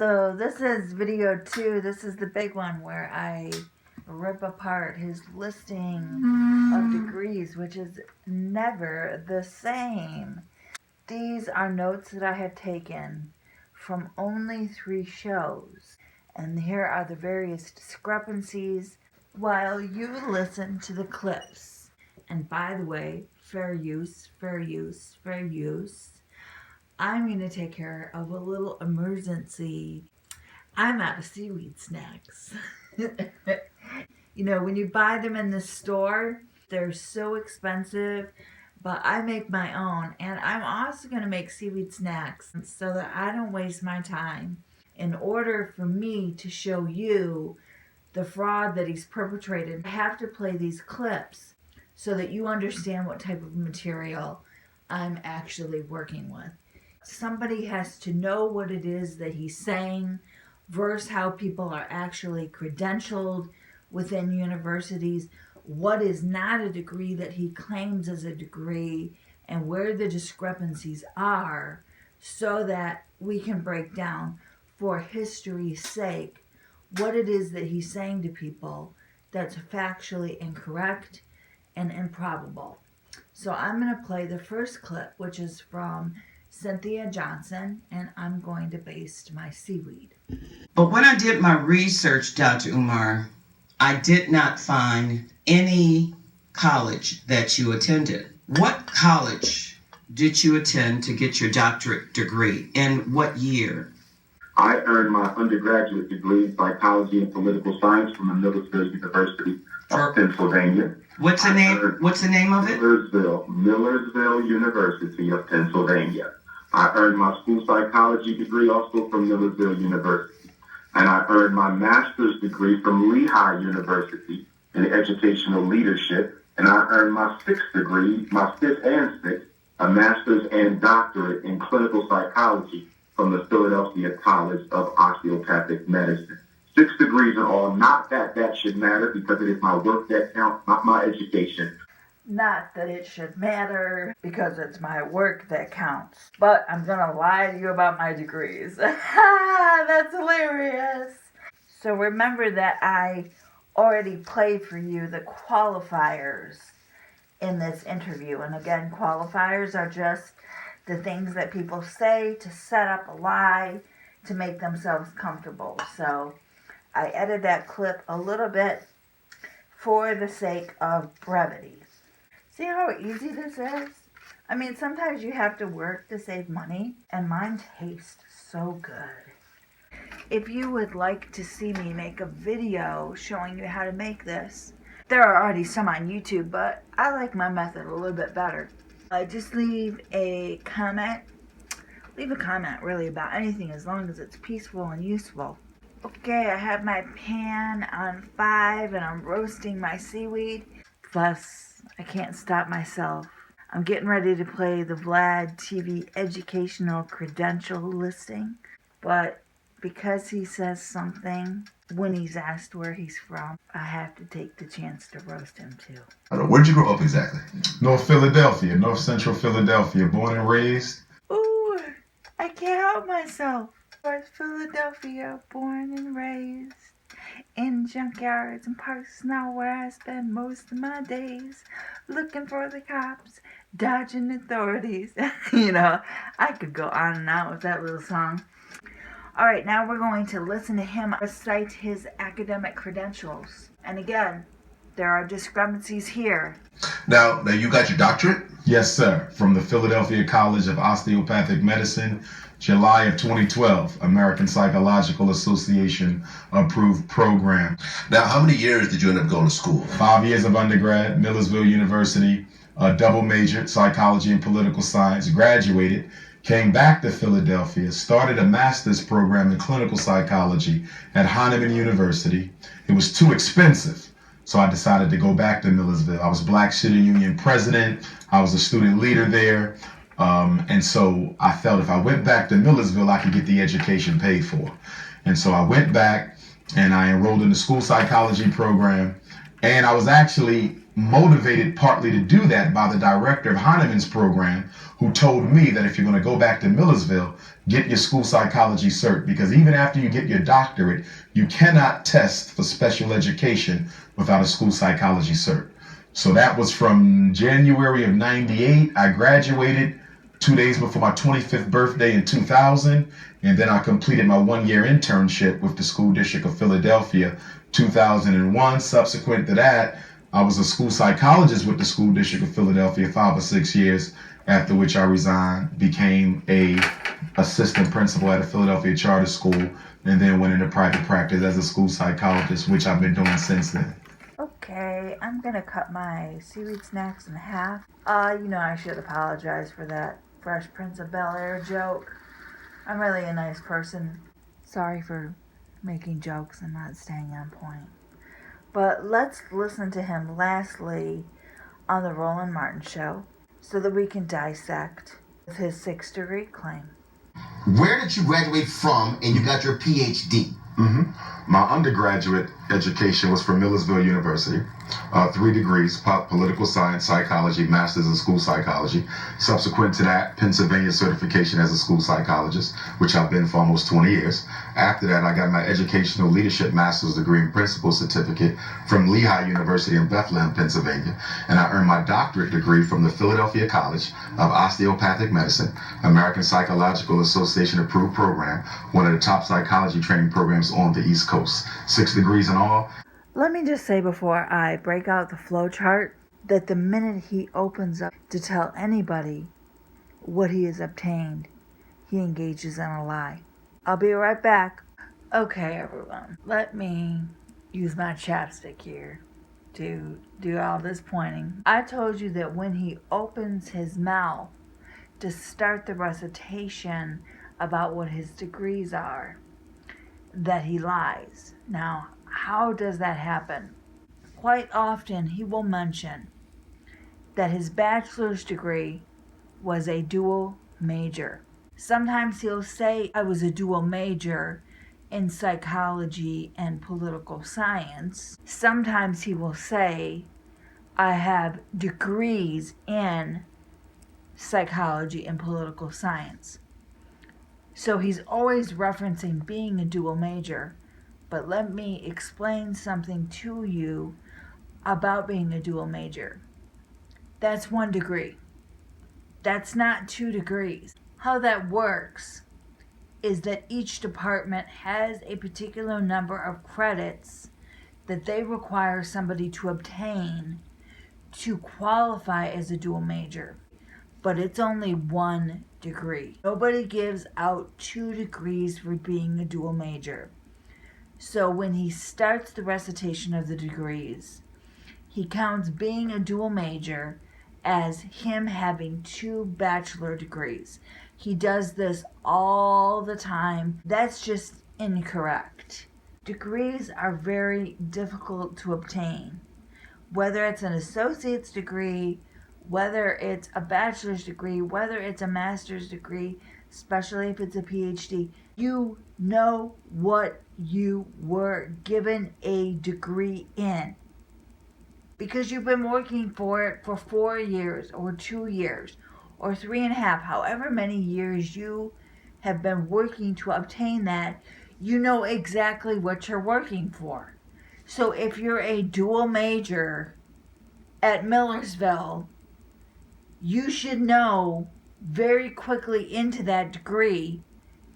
So this is video 2. This is the big one where I rip apart his listing of degrees, which is never the same. These are notes that I have taken from only 3 shows. And here are the various discrepancies while you listen to the clips. And by the way, fair use, fair use, fair use. I'm going to take care of a little emergency. I'm out of seaweed snacks. You know, when you buy them in the store, they're so expensive, but I make my own. And I'm also going to make seaweed snacks so that I don't waste my time. In order for me to show you the fraud that he's perpetrated, I have to play these clips so that you understand what type of material I'm actually working with. Somebody has to know what it is that he's saying versus how people are actually credentialed within universities, what is not a degree that he claims as a degree, and where the discrepancies are, so that we can break down, for history's sake, what it is that he's saying to people that's factually incorrect and improbable. So I'm going to play the first clip, which is from Cynthia Johnson, and I'm going to baste my seaweed. But when I did my research, Dr. Umar, I did not find any college that you attended. What college did you attend to get your doctorate degree, and what year? I earned my undergraduate degree in psychology and political science from the Millersville University of Pennsylvania. What's the name of it? Millersville University of Pennsylvania. I earned my school psychology degree also from Millersville University. And I earned my master's degree from Lehigh University in educational leadership. And I earned my 6th degree, my 5th and 6th, a master's and doctorate in clinical psychology from the Philadelphia College of Osteopathic Medicine. 6 degrees in all. Not that that should matter, because it is my work that counts, not my education. Not that it should matter, because it's my work that counts. But I'm going to lie to you about my degrees. That's hilarious. So remember that I already played for you the qualifiers in this interview. And again, qualifiers are just the things that people say to set up a lie to make themselves comfortable. So I edited that clip a little bit for the sake of brevity. See how easy this is? I mean, sometimes you have to work to save money, and mine tastes so good. If you would like to see me make a video showing you how to make this, there are already some on YouTube, but I like my method a little bit better. Just leave a comment. Leave a comment really about anything, as long as it's peaceful and useful. Okay, I have my pan on 5 and I'm roasting my seaweed. Plus, I can't stop myself. I'm getting ready to play the Vlad TV educational credential listing. But because he says something when he's asked where he's from, I have to take the chance to roast him too. Where'd you grow up exactly? North Philadelphia, North Central Philadelphia, born and raised. Ooh, I can't help myself. North Philadelphia, born and raised. In junkyards and parks now, where I spend most of my days. Looking for the cops, dodging authorities. You know, I could go on and on with that little song. Alright, now we're going to listen to him recite his academic credentials. And again, there are discrepancies here. Now you got your doctorate? Yes, sir. From the Philadelphia College of Osteopathic Medicine, July of 2012, American Psychological Association approved program. Now, how many years did you end up going to school? 5 years of undergrad, Millersville University, double majored, psychology and political science, graduated, came back to Philadelphia, started a master's program in clinical psychology at Hahnemann University. It was too expensive, so I decided to go back to Millersville. I was Black Student Union president. I was a student leader there. And so I felt if I went back to Millersville, I could get the education paid for. And so I went back and I enrolled in the school psychology program. And I was actually motivated partly to do that by the director of Heinemann's program, who told me that if you're going to go back to Millersville, get your school psychology cert, because even after you get your doctorate, you cannot test for special education without a school psychology cert. So that was from January of 98. I graduated 2 days before my 25th birthday in 2000, and then I completed my 1-year internship with the School District of Philadelphia 2001. Subsequent to that, I was a school psychologist with the School District of Philadelphia 5 or 6 years, after which I resigned, became a assistant principal at a Philadelphia charter school, and then went into private practice as a school psychologist, which I've been doing since then. Okay, I'm gonna cut my seaweed snacks in half. I should apologize for that Fresh Prince of Bel-Air joke. I'm really a nice person. Sorry for making jokes and not staying on point. But let's listen to him lastly on the Roland Martin Show so that we can dissect his 6th degree claim. Where did you graduate from and you got your PhD? My undergraduate education was from Millersville University, 3 degrees, political science, psychology, master's in school psychology. Subsequent to that, Pennsylvania certification as a school psychologist, which I've been for almost 20 years. After that, I got my educational leadership master's degree and principal certificate from Lehigh University in Bethlehem, Pennsylvania. And I earned my doctorate degree from the Philadelphia College of Osteopathic Medicine, American Psychological Association approved program, one of the top psychology training programs on the East Coast. 6 degrees in all. Let me just say before I break out the flow chart that the minute he opens up to tell anybody what he has obtained, he engages in a lie. I'll be right back. Okay, everyone, let me use my chapstick here to do all this pointing. I told you that when he opens his mouth to start the recitation about what his degrees are, that he lies. Now, how does that happen? Quite often he will mention that his bachelor's degree was a dual major. Sometimes he'll say, I was a dual major in psychology and political science. Sometimes he will say, I have degrees in psychology and political science. So he's always referencing being a dual major. But let me explain something to you about being a dual major. That's 1 degree. That's not 2 degrees. How that works is that each department has a particular number of credits that they require somebody to obtain to qualify as a dual major. But it's only 1 degree. Nobody gives out 2 degrees for being a dual major. So when he starts the recitation of the degrees, he counts being a dual major as him having 2 bachelor degrees. He does this all the time. That's just incorrect. Degrees are very difficult to obtain. Whether it's an associate's degree, whether it's a bachelor's degree, whether it's a master's degree, especially if it's a PhD, you know what you were given a degree in, because you've been working for it for 4 years or 2 years or 3.5, however many years you have been working to obtain that. You know exactly what you're working for. So if you're a dual major at Millersville, you should know very quickly into that degree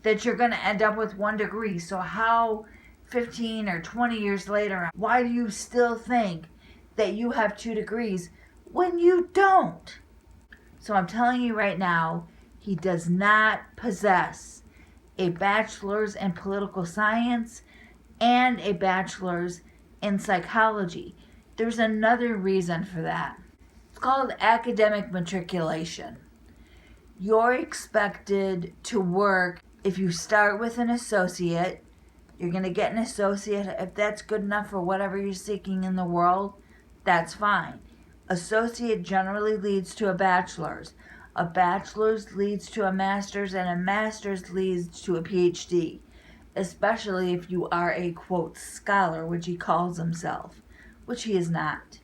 that you're going to end up with 1 degree. So how 15 or 20 years later, why do you still think that you have 2 degrees when you don't? So I'm telling you right now, he does not possess a bachelor's in political science and a bachelor's in psychology. There's another reason for that. It's called academic matriculation. You're expected to work. If you start with an associate, you're going to get an associate. If that's good enough for whatever you're seeking in the world, that's fine. Associate generally leads to a bachelor's. A bachelor's leads to a master's, and a master's leads to a PhD, especially if you are a, quote, scholar, which he calls himself, which he is not.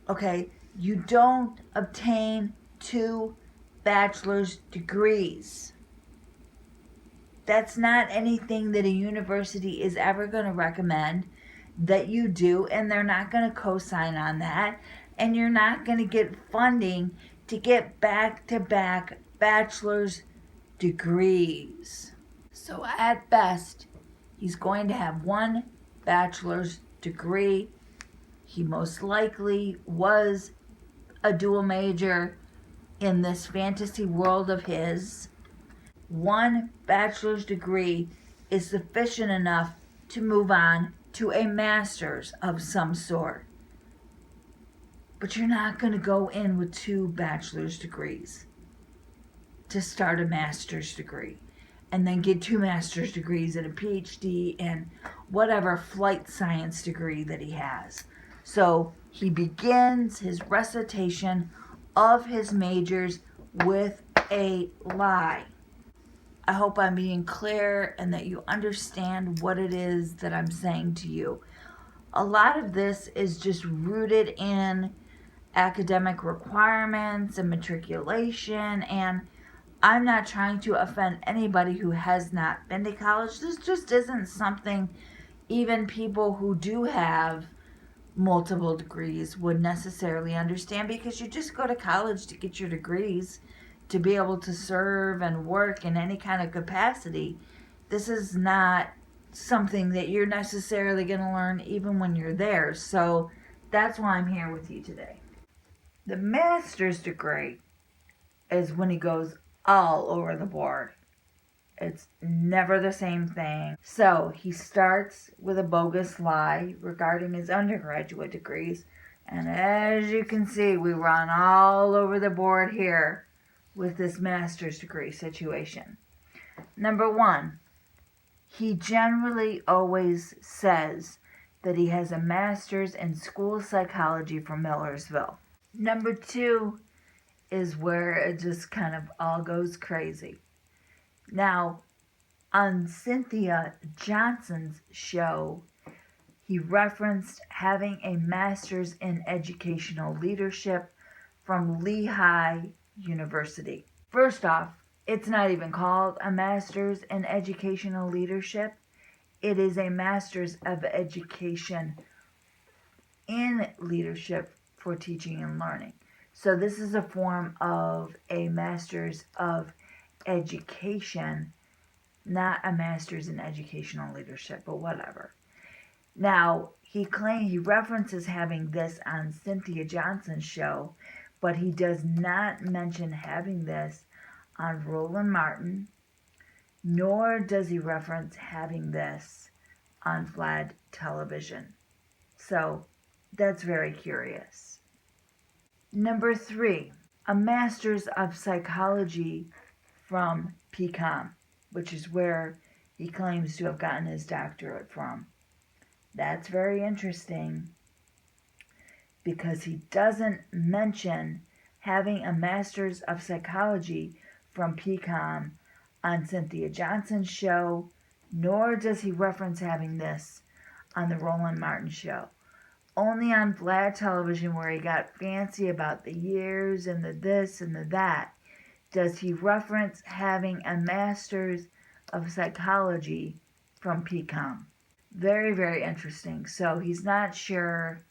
Okay, you don't obtain 2 bachelor's degrees. That's not anything that a university is ever going to recommend that you do, and they're not going to co-sign on that, and you're not going to get funding to get back-to-back bachelor's degrees. So at best, he's going to have 1 bachelor's degree. He most likely was a dual major in this fantasy world of his. 1 bachelor's degree is sufficient enough to move on to a master's of some sort. But you're not going to go in with 2 bachelor's degrees to start a master's degree and then get 2 master's degrees and a PhD and whatever flight science degree that he has. So he begins his recitation of his majors with a lie. I hope I'm being clear and that you understand what it is that I'm saying to you. A lot of this is just rooted in academic requirements and matriculation, and I'm not trying to offend anybody who has not been to college. This just isn't something even people who do have multiple degrees would necessarily understand, because you just go to college to get your degrees to be able to serve and work in any kind of capacity. This is not something that you're necessarily going to learn even when you're there. So that's why I'm here with you today. The master's degree is when he goes all over the board. It's never the same thing. So he starts with a bogus lie regarding his undergraduate degrees. And as you can see, we run all over the board here with this master's degree situation. Number 1, he generally always says that he has a master's in school psychology from Millersville. Number 2 is where it just kind of all goes crazy. Now, on Cynthia Johnson's show, he referenced having a master's in educational leadership from Lehigh University. First off, it's not even called a master's in educational leadership. It is a master's of education in leadership for teaching and learning. So this is a form of a master's of education, not a master's in educational leadership, but whatever. Now, he references having this on Cynthia Johnson's show, but he does not mention having this on Roland Martin, nor does he reference having this on Vlad television. So that's very curious. Number 3, a master's of psychology from PCOM, which is where he claims to have gotten his doctorate from. That's very interesting because he doesn't mention having a master's of psychology from PCOM on Cynthia Johnson's show, nor does he reference having this on the Roland Martin show. Only on Vlad television, where he got fancy about the years and the this and the that, does he reference having a master's of psychology from PCOM. Very, very interesting. So he's not sure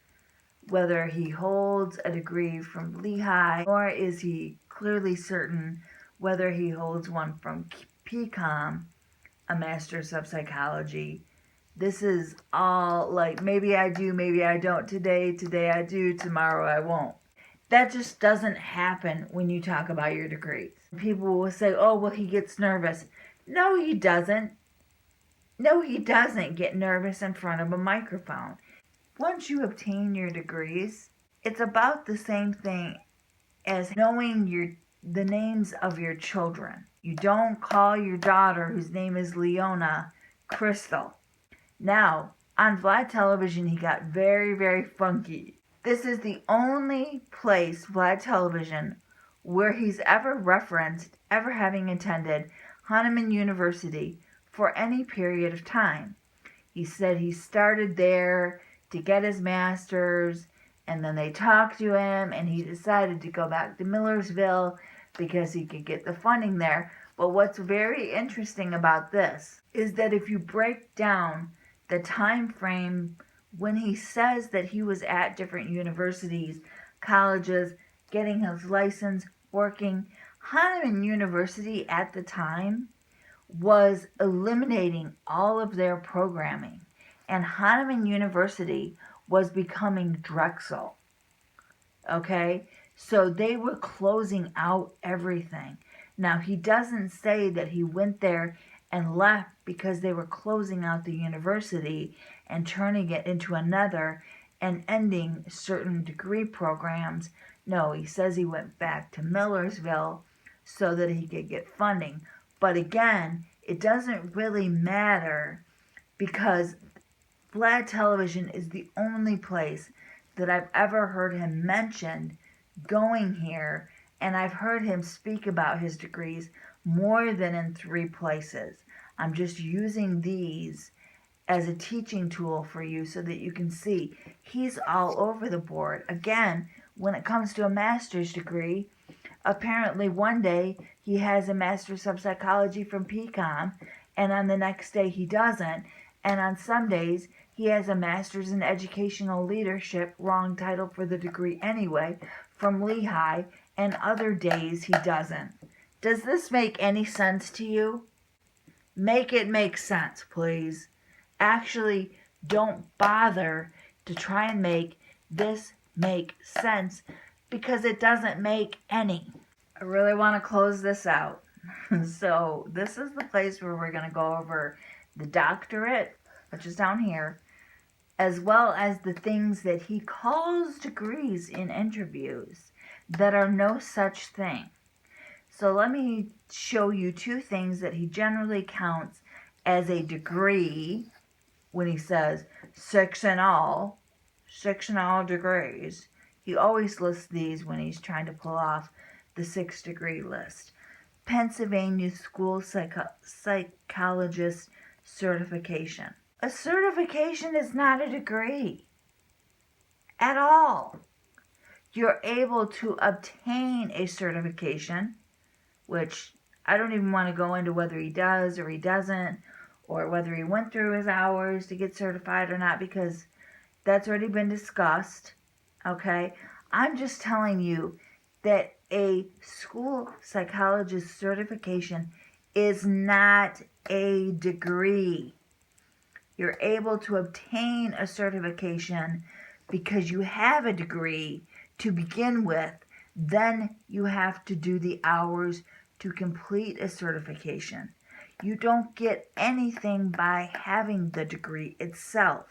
whether he holds a degree from Lehigh, or is he clearly certain whether he holds one from PCOM, a master's of psychology. This is all like, maybe I do, maybe I don't. Today I do, tomorrow I won't. That just doesn't happen when you talk about your degrees. People will say, oh, well, he gets nervous. No, he doesn't. No, he doesn't get nervous in front of a microphone. Once you obtain your degrees, it's about the same thing as knowing the names of your children. You don't call your daughter, whose name is Leona, Crystal. Now, on Vlad television, he got very, very funky. This is the only place, Vlad television, where he's ever referenced ever having attended Hahnemann University for any period of time. He said he started there to get his master's And then they talked to him, and he decided to go back to Millersville because he could get the funding there. But what's very interesting about this is that if you break down the time frame when he says that he was at different universities, colleges, getting his license, working, Hahnemann University at the time was eliminating all of their programming, and Hahnemann University was becoming Drexel. Okay, so they were closing out everything. Now, he doesn't say that he went there and left because they were closing out the university and turning it into another and ending certain degree programs. No, he says he went back to Millersville so that he could get funding. But again, it doesn't really matter because Vlad Television is the only place that I've ever heard him mentioned going here, and I've heard him speak about his degrees more than in 3 places. I'm just using these as a teaching tool for you so that you can see he's all over the board. Again, when it comes to a master's degree, apparently one day he has a master's of psychology from PCOM, and on the next day he doesn't, and on some days he has a master's in educational leadership, wrong title for the degree anyway, from Lehigh, and other days he doesn't. Does this make any sense to you? Make it make sense, please. Actually, don't bother to try and make this make sense because it doesn't make any. I really want to close this out. So this is the place where we're going to go over the doctorate, which is down here, as well as the things that he calls degrees in interviews that are no such thing. So let me show you 2 things that he generally counts as a degree when he says 6 in all degrees. He always lists these when he's trying to pull off the 6 degree list. Pennsylvania School Psychologist Certification. A certification is not a degree at all. You're able to obtain a certification, which I don't even want to go into whether he does or he doesn't, or whether he went through his hours to get certified or not, because that's already been discussed. Okay? I'm just telling you that a school psychologist certification is not a degree. You're able to obtain a certification because you have a degree to begin with. Then you have to do the hours to complete a certification. You don't get anything by having the degree itself.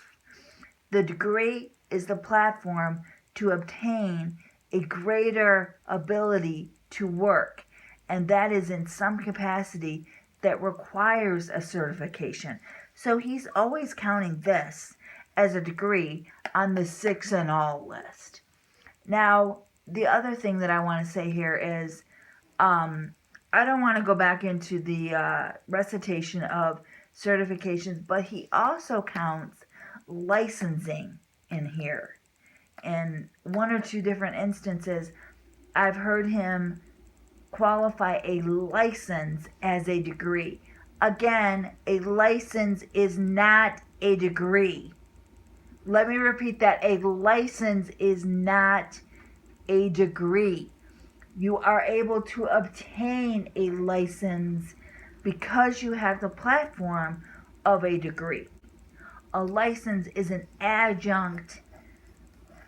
The degree is the platform to obtain a greater ability to work, and that is in some capacity that requires a certification. So he's always counting this as a degree on the 6 in all list. Now, the other thing that I want to say here is I don't want to go back into the recitation of certifications, but he also counts licensing in here. In 1 or 2 different instances, I've heard him qualify a license as a degree. Again, a license is not a degree. Let me repeat that. A license is not a degree. You are able to obtain a license because you have the platform of a degree. A license is an adjunct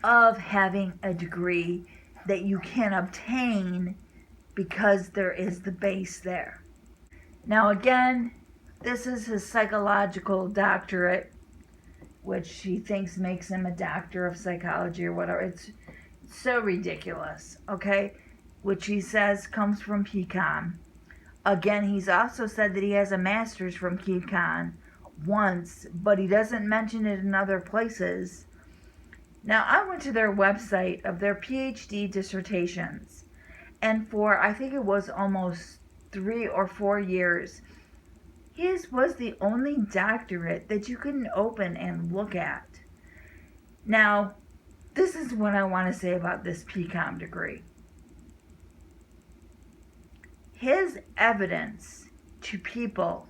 of having a degree that you can obtain because there is the base there. Now again, this is his psychological doctorate, which he thinks makes him a doctor of psychology or whatever. It's so ridiculous, okay? Which he says comes from PCOM. Again, he's also said that he has a master's from PCOM once, but he doesn't mention it in other places. Now, I went to their website of their PhD dissertations, and for, I think it was almost 3 or 4 years, his was the only doctorate that you couldn't open and look at. Now, This is what I want to say about this PCOM degree. His evidence to people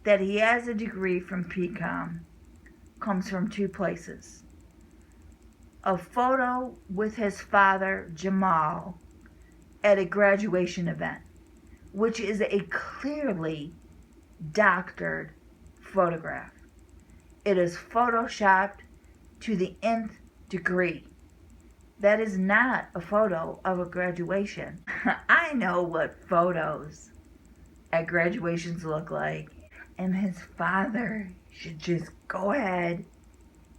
that he has a degree from PCOM comes from two places. A photo with his father, Jamal, at a graduation event, which is a clearly doctored photograph. It is photoshopped to the nth degree. That is not a photo of a graduation. I know what photos at graduations look like, and his father should just go ahead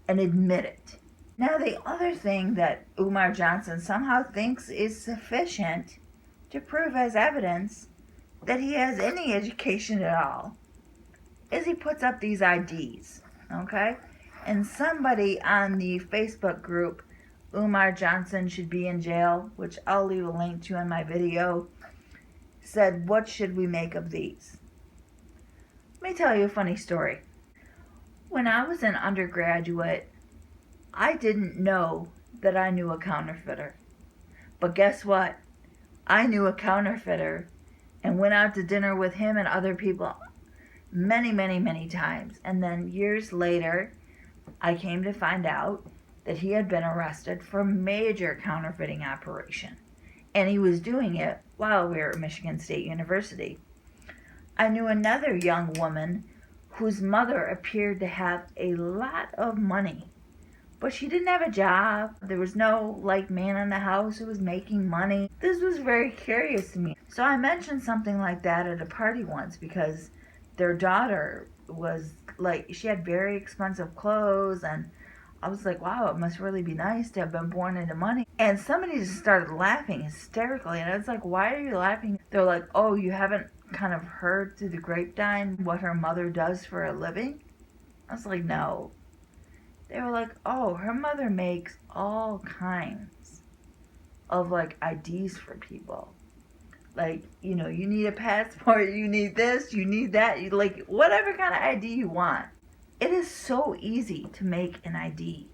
and admit it. Now, the other thing that Umar Johnson somehow thinks is sufficient to prove as evidence that he has any education at all is he puts up these IDs, okay? And somebody on the Facebook group, Umar Johnson should be in jail, which I'll leave a link to in my video, said, what should we make of these? Let me tell you a funny story. When I was an undergraduate, I didn't know that I knew a counterfeiter. But guess what? I knew a counterfeiter and went out to dinner with him and other people many, many, many times. And then years later, I came to find out that he had been arrested for a major counterfeiting operation. And he was doing it while we were at Michigan State University. I knew another young woman whose mother appeared to have a lot of money, but she didn't have a job. There was no man in the house who was making money. This was very curious to me. So I mentioned something like that at a party once because their daughter was she had very expensive clothes, and I was like, wow, it must really be nice to have been born into money. And somebody just started laughing hysterically, and I was like, why are you laughing? They're like, oh, you haven't kind of heard through the grapevine what her mother does for a living? I was like, no. They were like, oh, her mother makes all kinds of IDs for people. You need a passport, you need this, you need that, whatever kind of ID you want. It is so easy to make an ID.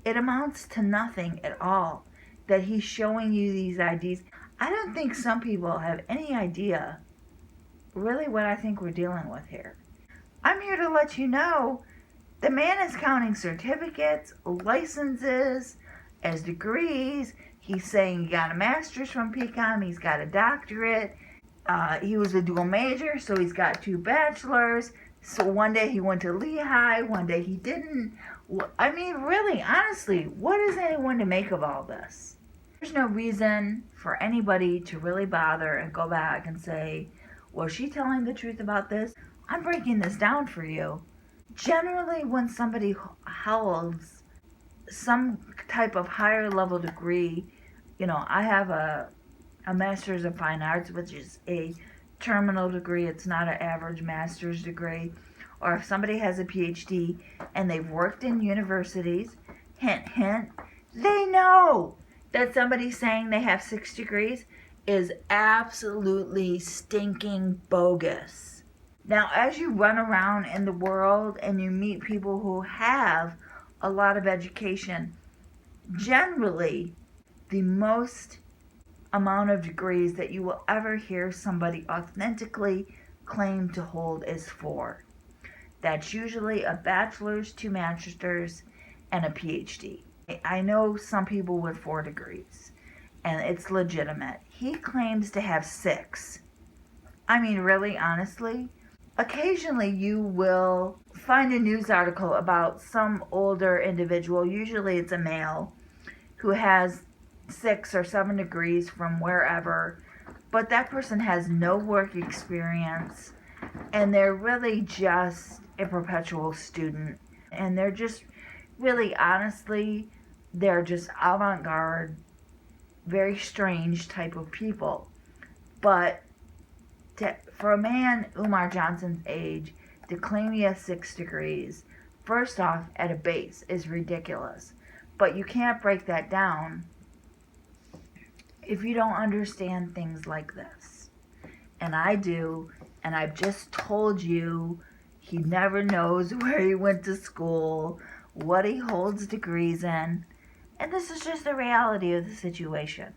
It amounts to nothing at all that he's showing you these IDs. I don't think some people have any idea really what I think we're dealing with here. I'm here to let you know the man is counting certificates, licenses, as degrees. He's saying he got a master's from PCOM, he's got a doctorate, he was a dual major, so he's got 2 bachelors. So one day he went to Lehigh, one day he didn't. I mean, really, honestly, what is anyone to make of all this? There's no reason for anybody to really bother and go back and say, was she telling the truth about this? I'm breaking this down for you. Generally, when somebody holds some type of higher level degree, I have a master's of fine arts, which is a terminal degree. It's not an average master's degree. Or if somebody has a PhD and they've worked in universities, hint, hint, they know that somebody saying they have 6 degrees is absolutely stinking bogus. Now, as you run around in the world and you meet people who have a lot of education, generally, the most amount of degrees that you will ever hear somebody authentically claim to hold is 4. That's usually a bachelor's, 2 masters, and a PhD. I know some people with 4 degrees, and it's legitimate. He claims to have 6. I mean, really, honestly, occasionally you will find a news article about some older individual, usually it's a male, who has 6 or 7 degrees from wherever, but that person has no work experience, and they're really just a perpetual student, and they're just really, honestly, they're just avant-garde, very strange type of people. But for a man Umar Johnson's age to claim he has 6 degrees, first off, at a base, is ridiculous. But you can't break that down if you don't understand things like this. And I do, and I've just told you he never knows where he went to school, what he holds degrees in. And this is just the reality of the situation.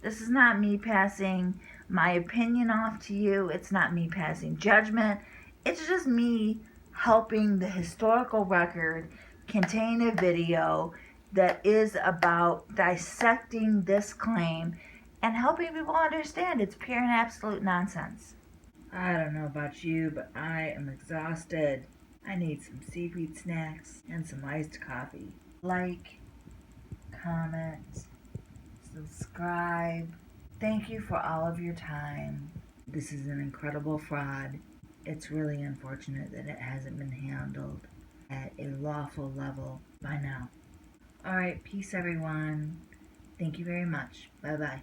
This is not me passing my opinion off to you. It's not me passing judgment. It's just me helping the historical record contain a video that is about dissecting this claim and helping people understand it's pure and absolute nonsense. I don't know about you, but I am exhausted. I need some seaweed snacks and some iced coffee. Like, comment, subscribe. Thank you for all of your time. This is an incredible fraud. It's really unfortunate that it hasn't been handled at a lawful level by now. Alright, peace everyone. Thank you very much. Bye-bye.